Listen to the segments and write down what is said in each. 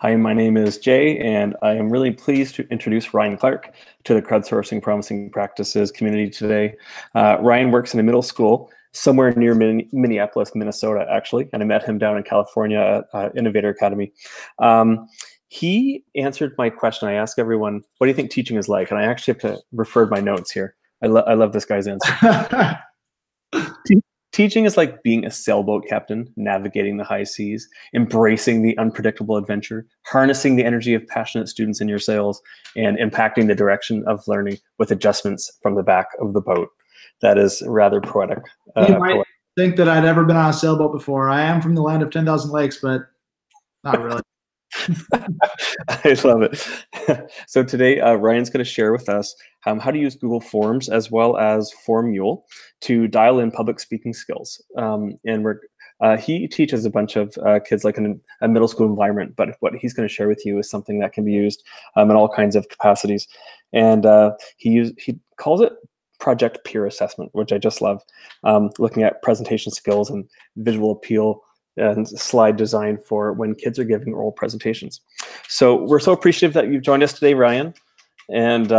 Hi, my name is Jay, and I am really pleased to introduce Ryan Clark to the Crowdsourcing Promising Practices community today. Ryan works in a middle school somewhere near Minneapolis, Minnesota, actually, and I met him down in California at Innovator Academy. He answered my question. I ask everyone, what do you think teaching is like? And I actually have to refer to my notes here. I love this guy's answer. Teaching is like being a sailboat captain, navigating the high seas, embracing the unpredictable adventure, harnessing the energy of passionate students in your sails, and impacting the direction of learning with adjustments from the back of the boat. That is rather poetic. You might think that I'd ever been on a sailboat before. I am from the land of 10,000 lakes, but not really. I love it. So today, Ryan's going to share with us how to use Google Forms as well as Mule to dial in public speaking skills. He teaches a bunch of kids like in a middle school environment, but what he's going to share with you is something that can be used in all kinds of capacities. And he calls it project peer assessment, which I just love, looking at presentation skills and visual appeal and slide design for when kids are giving oral presentations. So we're so appreciative that you've joined us today, Ryan. And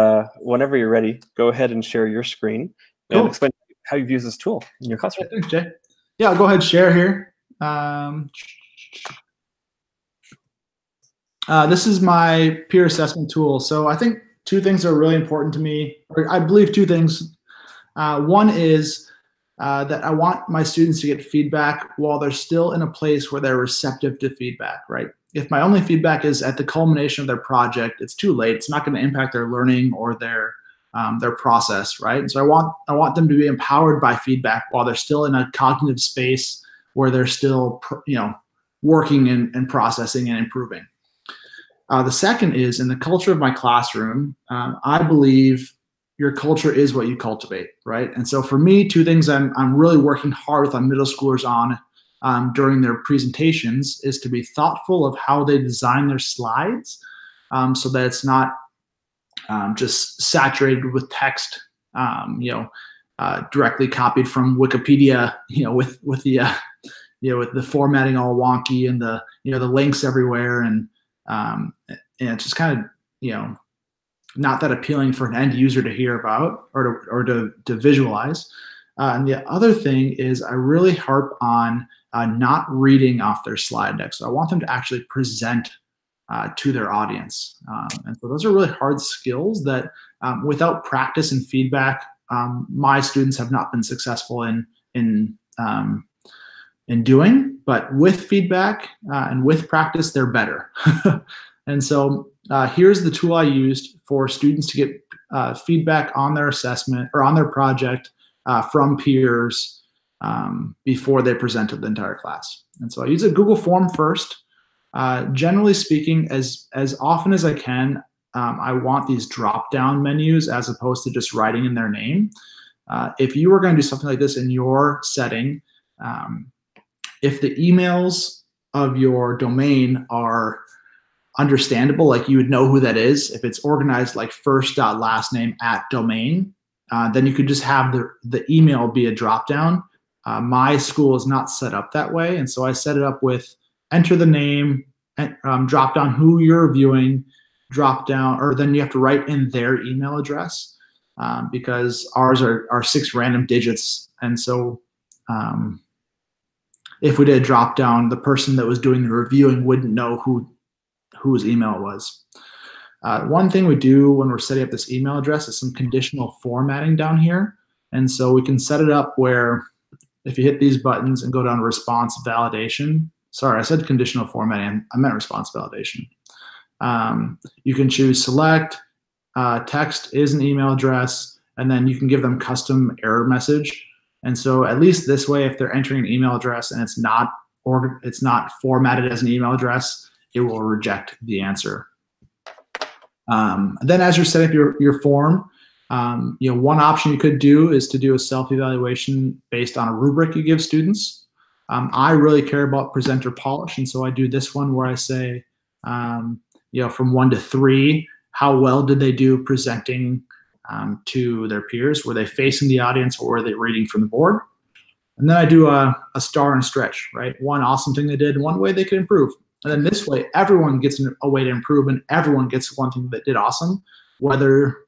whenever you're ready, go ahead and share your screen and explain how you've used this tool in your classroom. Thanks, Jay. Yeah, I'll go ahead and share here. This is my peer assessment tool. So I think two things are really important to me, or I believe two things. One is that I want my students to get feedback while they're still in a place where they're receptive to feedback, right? If my only feedback is at the culmination of their project, it's too late. It's not going to impact their learning or their process, right? And so I want them to be empowered by feedback while they're still in a cognitive space where they're still, working and processing and improving. The second is in the culture of my classroom, I believe your culture is what you cultivate, right? And so for me, two things I'm really working hard with middle schoolers on during their presentations is to be thoughtful of how they design their slides so that it's not just saturated with text, directly copied from Wikipedia, with the formatting all wonky and the links everywhere, and it's just kind of not that appealing for an end user to hear about or to visualize. And the other thing is I really harp on not reading off their slide deck. So I want them to actually present to their audience. And so those are really hard skills that without practice and feedback, my students have not been successful in doing, but with feedback and with practice, they're better. And so here's the tool I used for students to get feedback on their assessment or on their project from peers before they present to the entire class. And so I use a Google form first. Generally speaking, as often as I can, I want these drop-down menus as opposed to just writing in their name. If you were going to do something like this in your setting, if the emails of your domain are understandable, like you would know who that is, if it's organized like first.lastname@domain, then you could just have the email be a drop-down. My school is not set up that way, and so I set it up with enter the name, drop down who you're reviewing, drop down, or then you have to write in their email address because ours are 6 random digits. And so if we did a drop down, the person that was doing the reviewing wouldn't know whose email it was. One thing we do when we're setting up this email address is some conditional formatting down here. And so we can set it up where if you hit these buttons and go down to response validation, sorry, I said conditional formatting, I meant response validation. You can choose select, text is an email address, and then you can give them custom error message. And so at least this way, if they're entering an email address and it's not formatted as an email address, it will reject the answer. Then as you're setting up your form, one option you could do is to do a self-evaluation based on a rubric you give students. I really care about presenter polish, and so I do this one where I say, from 1 to 3, how well did they do presenting to their peers? Were they facing the audience or were they reading from the board? And then I do a star and stretch, right? One awesome thing they did, one way they could improve. And then this way, everyone gets a way to improve, and everyone gets one thing that did awesome, whether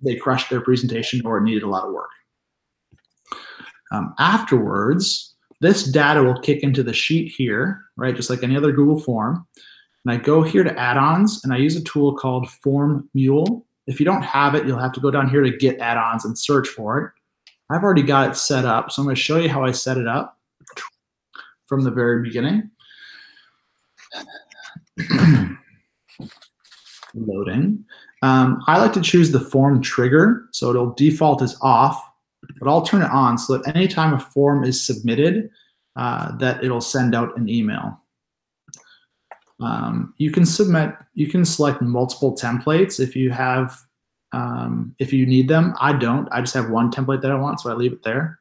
they crushed their presentation or it needed a lot of work. Afterwards, this data will kick into the sheet here, right? Just like any other Google form. And I go here to add-ons, and I use a tool called Form Mule. If you don't have it, you'll have to go down here to get add-ons and search for it. I've already got it set up, so I'm going to show you how I set it up from the very beginning. Loading. I like to choose the form trigger, so it'll default as off, but I'll turn it on so that anytime a form is submitted, that it'll send out an email. You can select multiple templates if you have, if you need them. I don't. I just have one template that I want, so I leave it there.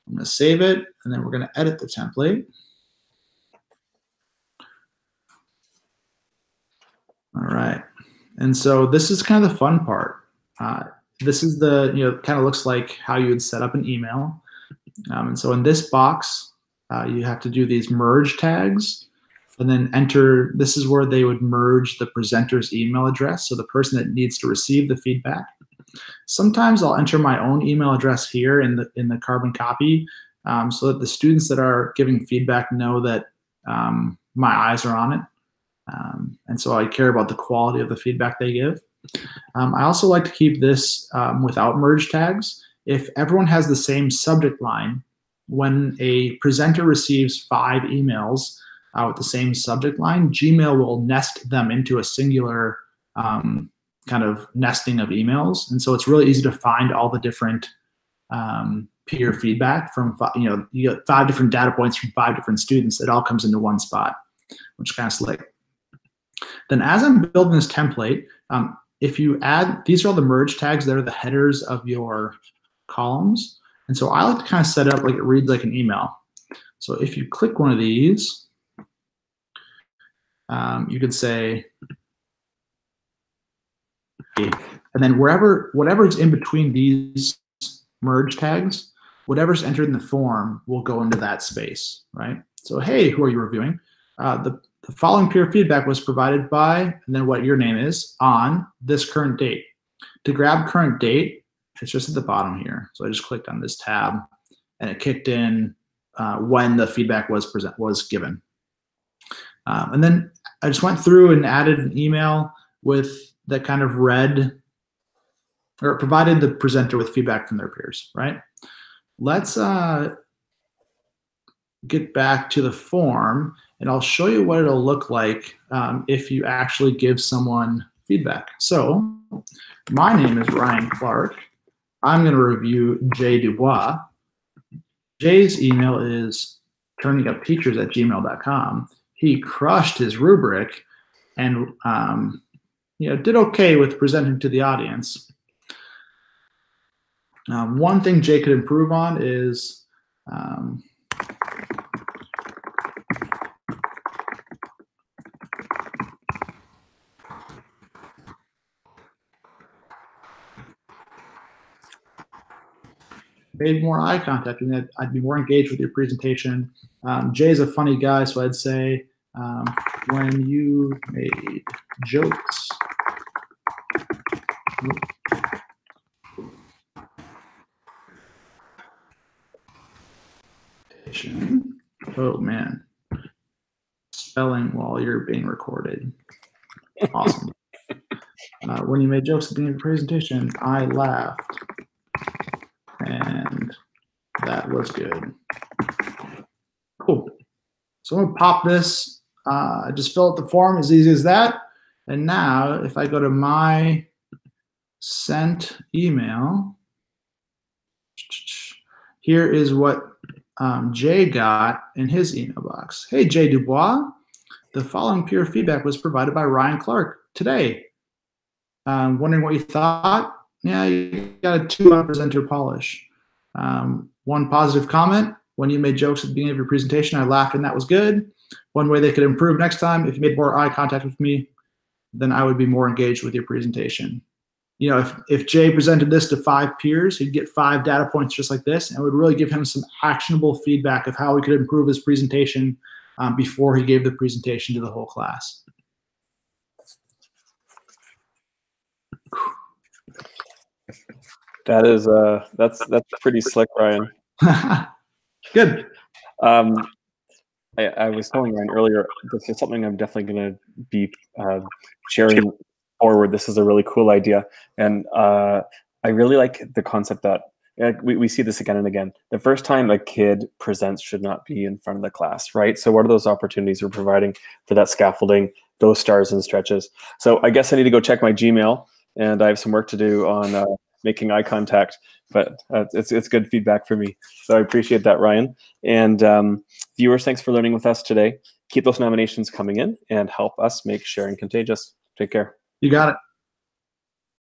I'm going to save it, and then we're going to edit the template. All right. And so this is kind of the fun part. This is the, kind of looks like how you would set up an email. And so in this box, you have to do these merge tags and then enter. This is where they would merge the presenter's email address, so the person that needs to receive the feedback. Sometimes I'll enter my own email address here in the carbon copy, so that the students that are giving feedback know that my eyes are on it. And so I care about the quality of the feedback they give. I also like to keep this without merge tags. If everyone has the same subject line, when a presenter receives 5 emails with the same subject line, Gmail will nest them into a singular kind of nesting of emails. And so it's really easy to find all the different peer feedback from, you get 5 different data points from 5 different students. It all comes into one spot, which is kind of slick. Then as I'm building this template, if you add, these are all the merge tags that are the headers of your columns. And so I like to kind of set it up like it reads like an email. So if you click one of these, you could say, and then whatever's in between these merge tags, whatever's entered in the form will go into that space, right? So, hey, who are you reviewing? The following peer feedback was provided by, and then what your name is, on this current date. To grab current date, it's just at the bottom here. So I just clicked on this tab, and it kicked in when the feedback was given. And then I just went through and added an email with that kind of read, or provided the presenter with feedback from their peers, right? Let's get back to the form, and I'll show you what it'll look like if you actually give someone feedback. So my name is Ryan Clark. I'm going to review Jay Dubois. Jay's email is turningupteachers@gmail.com. He crushed his rubric and did okay with presenting to the audience. One thing Jay could improve on is made more eye contact, and I'd be more engaged with your presentation. Jay's a funny guy, so I'd say when you made jokes. Oh man, spelling while you're being recorded. Awesome. When you made jokes at the beginning of the presentation, I laughed. And that was good. Cool. So I'm gonna pop this. Just fill out the form, as easy as that. And now, if I go to my sent email, here is what Jay got in his email box. Hey, Jay Dubois, the following peer feedback was provided by Ryan Clark today. Wondering what you thought? Yeah, you got a 2 on presenter polish. One positive comment: when you made jokes at the beginning of your presentation, I laughed and that was good. One way they could improve next time, if you made more eye contact with me, then I would be more engaged with your presentation. If Jay presented this to 5 peers, he'd get 5 data points just like this, and it would really give him some actionable feedback of how he could improve his presentation before he gave the presentation to the whole class. That is that's pretty slick, Ryan. Good. I was telling Ryan earlier, this is something I'm definitely going to be sharing forward. This is a really cool idea, and I really like the concept that we see this again and again. The first time a kid presents should not be in front of the class, right? So what are those opportunities we're providing for that scaffolding, those stars and stretches? So I guess I need to go check my Gmail, and I have some work to do on making eye contact, but it's good feedback for me. So I appreciate that, Ryan. And viewers, thanks for learning with us today. Keep those nominations coming in and help us make sharing contagious. Take care. You got it.